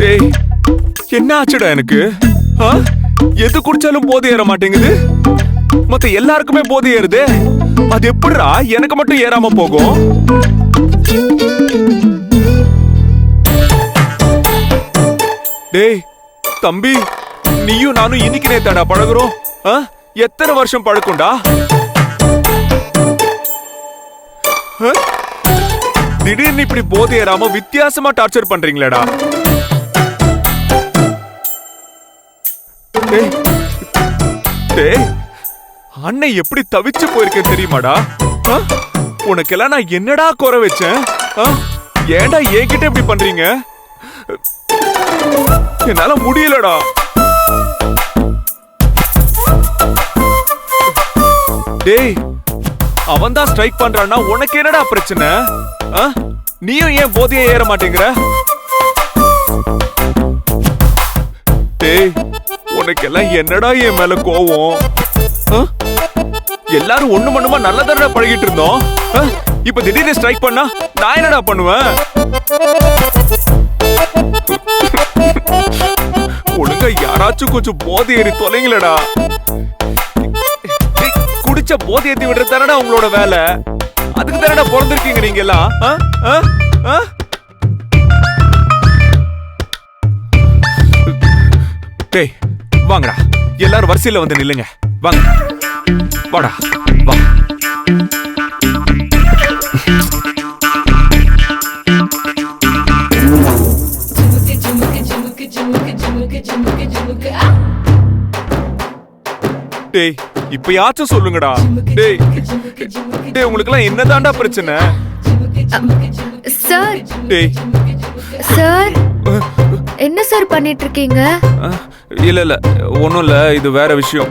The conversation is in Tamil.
டேய், என்ன ஆச்சுடா எனக்கு? எது குடிச்சாலும் போதை ஏற மாட்டேங்குது. மத்த எல்லாருக்குமே போதை ஏறுது. அது எப்படிடா எனக்கு மட்டும் ஏறாம போகும்? டேய் தம்பி, நீயும் நானும் இன்னைக்கு நேத்தாடா பழகுறோம். எத்தனை வருஷம் பழக்கம்டா? திடீர்னு இப்படி போதை ஏறாம வித்தியாசமா டார்ச்சர் பண்றீங்களேடா. அண்ணன் எப்படி தவிச்சு போயிருக்கேன் தெரியுமாடா? உனக்கெல்லாம் நான் என்னடா குறை வச்சேன்? ஏன்டா என்கிட்ட இப்படி பண்றீங்க? என்னால முடியலடா. டேய், அவன் தான் ஸ்ட்ரைக் பண்றான்னா உனக்கு என்னடா பிரச்சனை? நீயும் ஏன் போதையே ஏற மாட்டேங்கிற? டேய், உனக்கெல்லாம் என்னடா என் மேல கோவம்? எல்லாரும் ஒண்ணு மண்ணுமா நல்லதானடா பழகிட்டு இருந்தோம். இப்ப திடீர்னு ஸ்ட்ரைக் பண்ணா நான் என்னடா பண்ணுவேன்? ஒழுங்கா யாராச்சும் கொஞ்சம் போதை ஏறி தொலைங்களடா. குடிச்ச போதை ஏத்தி விடுறது தானடா உங்களோட வேலை. அதுக்கு தானடா பிறந்திருக்கீங்க நீங்க எல்லாம். டேய் வாங்கடா, எல்லாரும் வரிசையில வந்து நில்லுங்க. வாங்க, வாடா வா. டேய் இப்பயாச்சும் சொல்லுங்கடா. டேய் டேய், உங்களுக்கு எல்லாம் என்னதான்டா பிரச்சனை? சார், டேய் சார் என்ன சார் பண்ணிட்டு இருக்கீங்க? இல்ல ஒண்ணும் இல்ல, இது வேற விஷயம்.